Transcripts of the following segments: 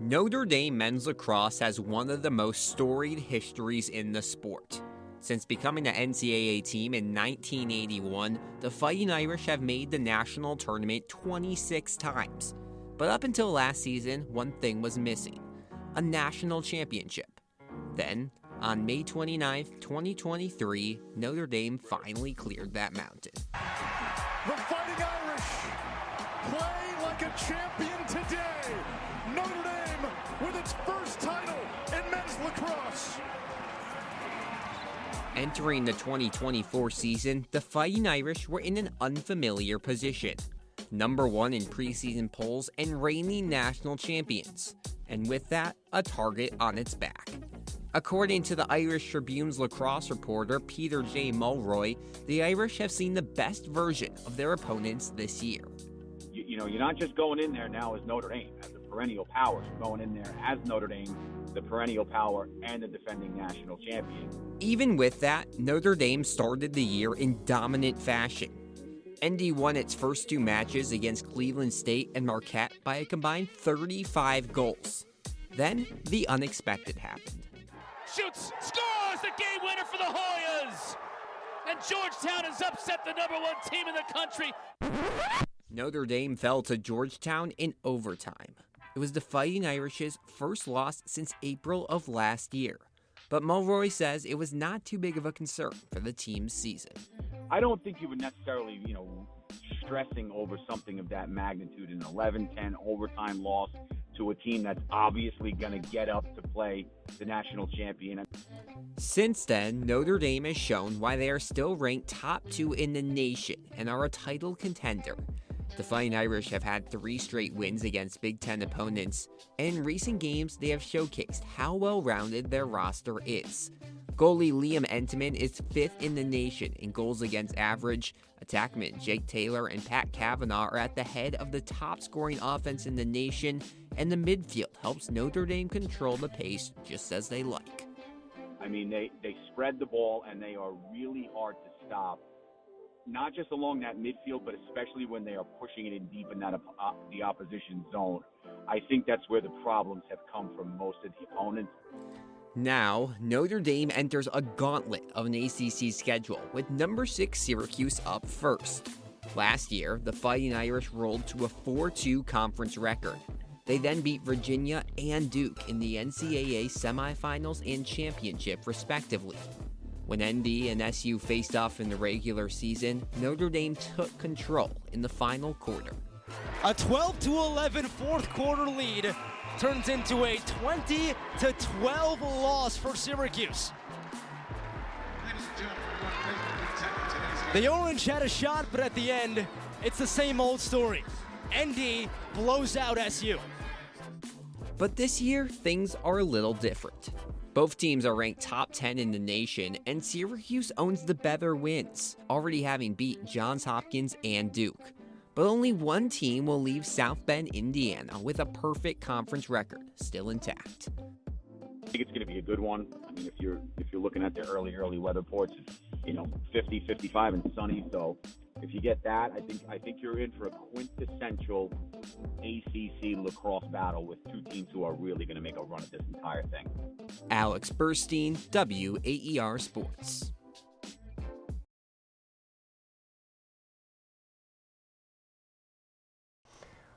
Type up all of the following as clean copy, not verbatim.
Notre Dame men's lacrosse has one of the most storied histories in the sport. Since becoming the NCAA team in 1981, the Fighting Irish have made the national tournament 26 times. But up until last season, one thing was missing: a national championship. Then, on May 29, 2023, Notre Dame finally cleared that mountain. The Fighting Irish play like a champion today. Notre Dame with its first title in men's lacrosse. Entering the 2024 season, the Fighting Irish were in an unfamiliar position. Number 1 in preseason polls and reigning national champions. And with that, a target on its back. According to the Irish Tribune's lacrosse reporter Peter J. Mulroy, the Irish have seen the best version of their opponents this year. You know, you're not just going in there now as Notre Dame, as the perennial powers. You're going in there as Notre Dame, the perennial power and the defending national champion. Even with that, Notre Dame started the year in dominant fashion. ND won its first 2 matches against Cleveland State and Marquette by a combined 35 goals. Then, the unexpected happened. Shoots, scores the game winner for the Hoyas! And Georgetown has upset the number 1 team in the country. Notre Dame fell to Georgetown in overtime. It was the Fighting Irish's first loss since April of last year. But Mulroy says it was not too big of a concern for the team's season. I don't think you would necessarily, stressing over something of that magnitude, an 11-10 overtime loss to a team that's obviously going to get up to play the national champion. Since then, Notre Dame has shown why they are still ranked top 2 in the nation and are a title contender. The Fighting Irish have had 3 straight wins against Big Ten opponents, and in recent games they have showcased how well-rounded their roster is. Goalie Liam Entenmann is 5th in the nation in goals against average. Attackmen Jake Taylor and Pat Cavanaugh are at the head of the top-scoring offense in the nation, and the midfield helps Notre Dame control the pace just as they like. I mean, they spread the ball, and they are really hard to stop. Not just along that midfield, but especially when they are pushing it in deep in that the opposition zone. I think that's where the problems have come from most of the opponents. Now, Notre Dame enters a gauntlet of an ACC schedule, with number 6 Syracuse up first. Last year, the Fighting Irish rolled to a 4-2 conference record. They then beat Virginia and Duke in the NCAA semifinals and championship, respectively. When ND and SU faced off in the regular season, Notre Dame took control in the final quarter. A 12-11 fourth quarter lead turns into a 20-12 loss for Syracuse. The Orange had a shot, but at the end, it's the same old story. ND blows out SU. But this year, things are a little different. Both teams are ranked top 10 in the nation, and Syracuse owns the better wins, already having beat Johns Hopkins and Duke. But only one team will leave South Bend, Indiana, with a perfect conference record still intact. I think it's going to be a good one. I mean, if you're looking at the early weather reports, it's 50, 55, and sunny. So if you get that, I think you're in for a quintessential ACC lacrosse battle with 2 teams who are really going to make a run at this entire thing. Alex Burstein, WAER Sports.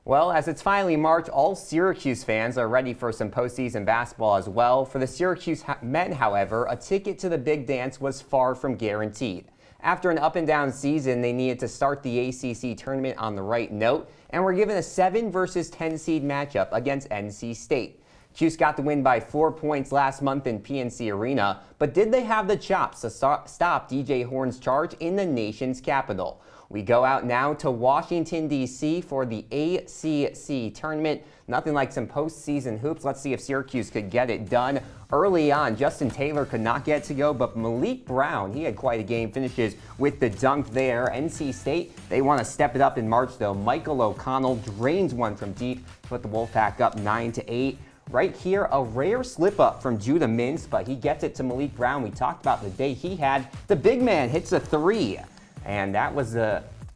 Well, as it's finally March, all Syracuse fans are ready for some postseason basketball as well. For the Syracuse men, however, a ticket to the big dance was far from guaranteed. After an up-and-down season, they needed to start the ACC tournament on the right note, and were given a 7 versus 10 seed matchup against NC State. Cuse got the win by 4 points last month in PNC Arena, but did they have the chops to stop DJ Horne's charge in the nation's capital? We go out now to Washington, D.C. for the ACC tournament. Nothing like some postseason hoops. Let's see if Syracuse could get it done. Early on, Justin Taylor could not get to go, but Malik Brown, he had quite a game, finishes with the dunk there. NC State, they want to step it up in March, though. Michael O'Connell drains one from deep to put the Wolfpack up 9-8. Right here, a rare slip-up from Judah Mintz, but he gets it to Malik Brown. We talked about the day he had. The big man hits a 3. And that was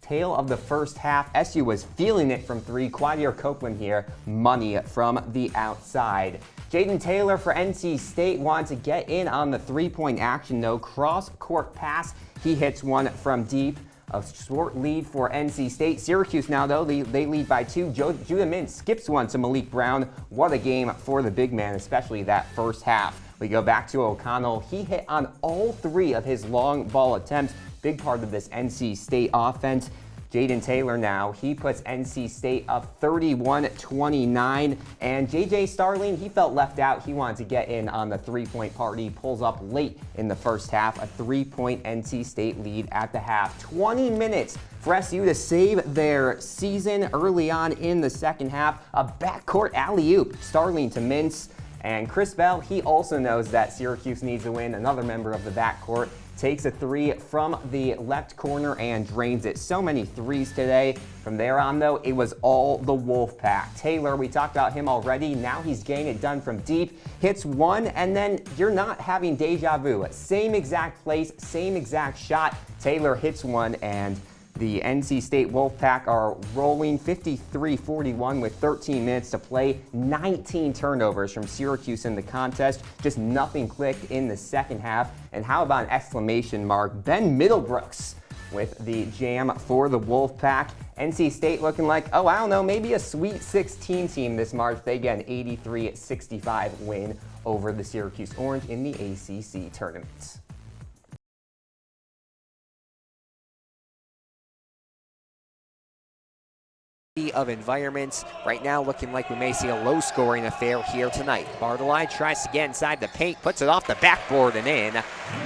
tail of the first half, SU was feeling it from three. Quadir Copeland here, money from the outside. Jaden Taylor for NC State wanted to get in on the three-point action, though. Cross-court pass, he hits one from deep. A short lead for NC State. Syracuse now, though, they lead by 2. Judah Mintz skips one to Malik Brown. What a game for the big man, especially that first half. We go back to O'Connell. He hit on all 3 of his long ball attempts. Big part of this NC State offense. Jaden Taylor now, he puts NC State up 31-29. And JJ Starling, he felt left out. He wanted to get in on the three-point party. Pulls up late in the first half, a 3-point NC State lead at the half. 20 minutes for SU to save their season early on in the second half. A backcourt alley-oop. Starling to Mintz. And Chris Bell, he also knows that Syracuse needs to win. Another member of the backcourt takes a 3 from the left corner and drains it. So many threes today. From there on, though, it was all the Wolfpack. Taylor, we talked about him already. Now he's getting it done from deep. Hits one, and then you're not having deja vu. Same exact place, same exact shot. Taylor hits one, and the NC State Wolfpack are rolling 53-41 with 13 minutes to play. 19 turnovers from Syracuse in the contest. Just nothing clicked in the second half. And how about an exclamation mark? Ben Middlebrooks with the jam for the Wolfpack. NC State looking like, oh, I don't know, maybe a Sweet 16 team this March. They get an 83-65 win over the Syracuse Orange in the ACC tournament. Of environments. Right now looking like we may see a low-scoring affair here tonight. Bartolai tries to get inside the paint, puts it off the backboard and in.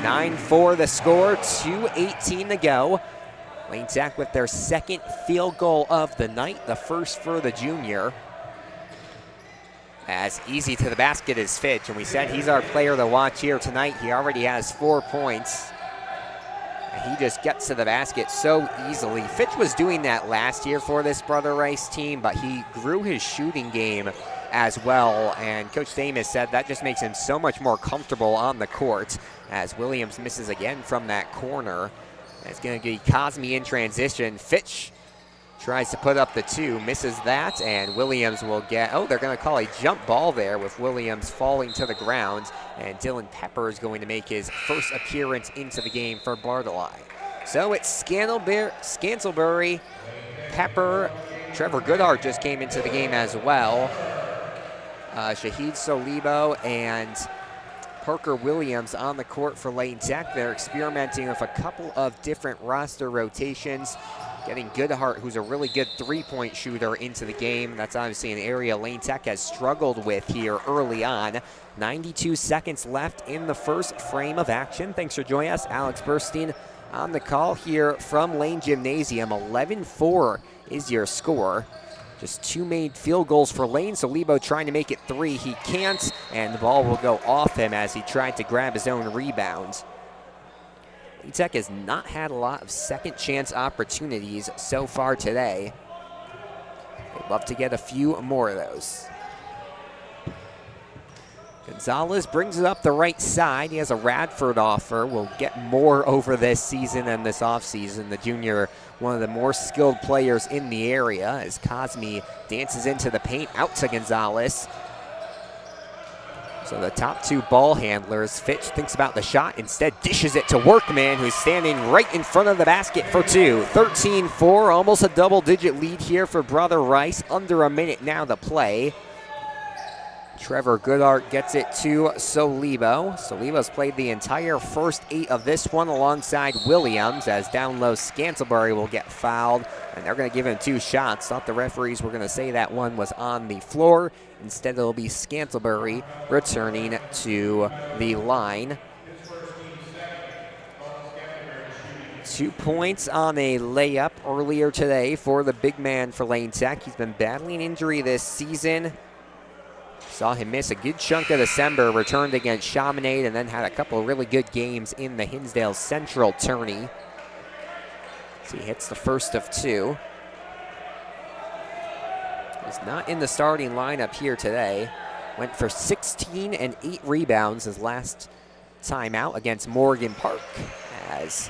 9-4 the score, 2:18 to go. Lane Tech with their second field goal of the night, the first for the junior. As easy to the basket is Fitch, and we said he's our player to watch here tonight. He already has 4 points. He just gets to the basket so easily. Fitch was doing that last year for this Brother Rice team, but he grew his shooting game as well. And Coach Thamus said that just makes him so much more comfortable on the court as Williams misses again from that corner. It's going to be Cosme in transition. Fitch tries to put up the 2, misses that, and Williams will get, oh, they're going to call a jump ball there with Williams falling to the ground, and Dylan Pepper is going to make his first appearance into the game for Bartolai. So it's Scantlebury, Pepper, Trevor Goodhart just came into the game as well. Shahid Solibo and Parker Williams on the court for Lane Tech. They're experimenting with a couple of different roster rotations. Getting Goodhart, who's a really good three-point shooter, into the game. That's obviously an area Lane Tech has struggled with here early on. 92 seconds left in the first frame of action. Thanks for joining us. Alex Burstein on the call here from Lane Gymnasium. 11-4 is your score. Just 2 made field goals for Lane. Solibo trying to make it 3. He can't, and the ball will go off him as he tried to grab his own rebound. Lane Tech has not had a lot of second chance opportunities so far today. They'd love to get a few more of those. Gonzalez brings it up the right side. He has a Radford offer. Will get more over this season and this offseason. The junior, one of the more skilled players in the area, as Cosme dances into the paint, out to Gonzalez. So the top 2 ball handlers, Fitch thinks about the shot, instead dishes it to Workman, who's standing right in front of the basket for 2. 13-4, almost a double-digit lead here for Brother Rice. Under a minute now to play. Trevor Goodhart gets it to Solibo. Solibo's played the entire first 8 of this one alongside Williams, as down low Scantlebury will get fouled, and they're going to give him 2 shots. Thought the referees were going to say that one was on the floor. Instead, it'll be Scantlebury returning to the line. 2 points on a layup earlier today for the big man for Lane Tech. He's been battling injury this season. Saw him miss a good chunk of December, returned against Chaminade, and then had a couple of really good games in the Hinsdale Central tourney. So he hits the first of 2. He's not in the starting lineup here today. Went for 16 and 8 rebounds his last time out against Morgan Park, as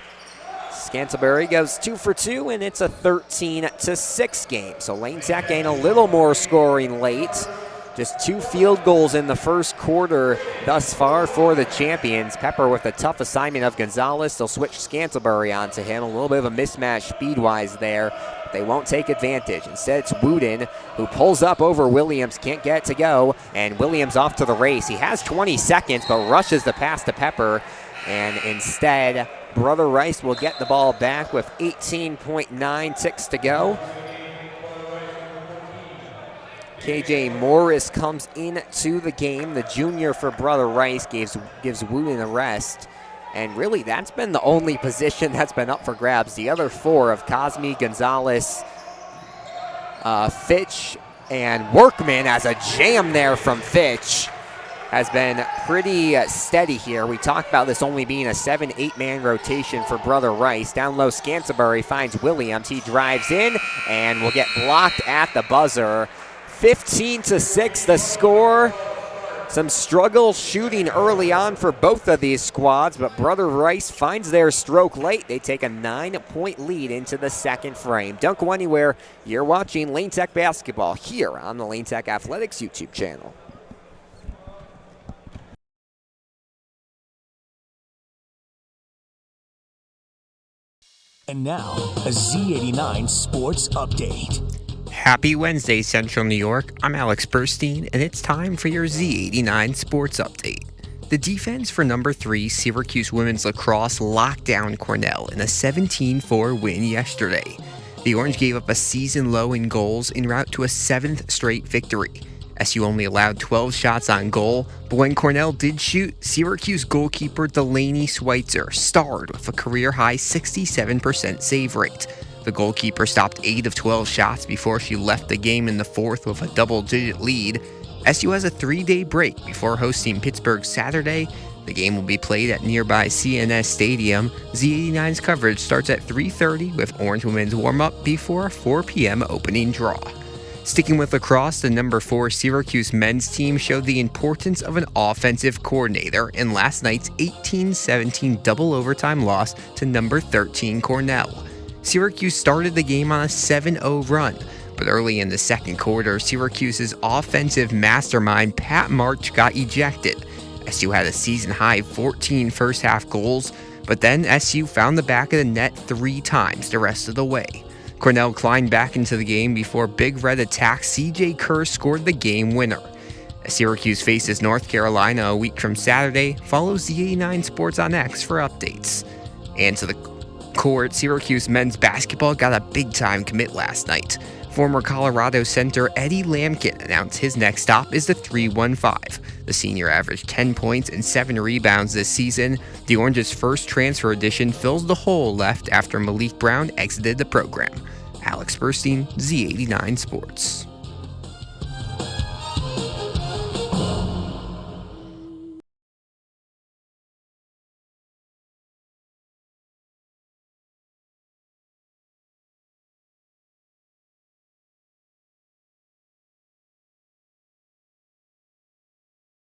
Scantlebury goes 2 for 2, and it's a 13-6 game. So Lane Tech gained a little more scoring late. Just 2 field goals in the first quarter thus far for the champions. Pepper with a tough assignment of Gonzalez. They'll switch Scantlebury onto him. A little bit of a mismatch speed-wise there. They won't take advantage. Instead, it's Wooden who pulls up over Williams, can't get it to go, and Williams off to the race. He has 20 seconds, but rushes the pass to Pepper, and instead, Brother Rice will get the ball back with 18.9 ticks to go. KJ Morris comes into the game. The junior for Brother Rice gives Wooden a rest. And really, that's been the only position that's been up for grabs. The other 4 of Cosme, Gonzalez, Fitch, and Workman, as a jam there from Fitch, has been pretty steady here. We talked about this only being a 7-8-man rotation for Brother Rice. Down low, Scantlebury finds Williams. He drives in and will get blocked at the buzzer. 15-6 the score. Some struggle shooting early on for both of these squads, but Brother Rice finds their stroke late. They take a 9-point lead into the second frame. Don't go anywhere. You're watching Lane Tech basketball here on the Lane Tech Athletics YouTube channel. And now, a Z89 Sports Update. Happy Wednesday, Central New York. I'm Alex Burstein, and it's time for your Z89 Sports Update. The defense for number 3 Syracuse women's lacrosse locked down Cornell in a 17-4 win yesterday. The Orange gave up a season low in goals en route to a 7th straight victory. SU only allowed 12 shots on goal, but when Cornell did shoot, Syracuse goalkeeper Delaney Schweitzer starred with a career-high 67% save rate. The goalkeeper stopped 8 of 12 shots before she left the game in the 4th with a double-digit lead. SU has a 3-day break before hosting Pittsburgh Saturday. The game will be played at nearby CNS Stadium. Z89's coverage starts at 3:30 with Orange women's warm-up before a 4 p.m. opening draw. Sticking with lacrosse, the number 4 Syracuse men's team showed the importance of an offensive coordinator in last night's 18-17 double overtime loss to number 13 Cornell. Syracuse started the game on a 7-0 run, but early in the second quarter, Syracuse's offensive mastermind Pat March got ejected. SU had a season-high 14 first-half goals, but then SU found the back of the net 3 times the rest of the way. Cornell climbed back into the game before Big Red attack CJ Kerr scored the game winner. As Syracuse faces North Carolina a week from Saturday, follow Z89 Sports on X for updates. And to the court, Syracuse men's basketball got a big-time commit last night. Former Colorado center Eddie Lampkin announced his next stop is the 3-1-5. The senior averaged 10 points and 7 rebounds this season. The Orange's first transfer addition fills the hole left after Malik Brown exited the program. Alex Burstein, Z89 Sports.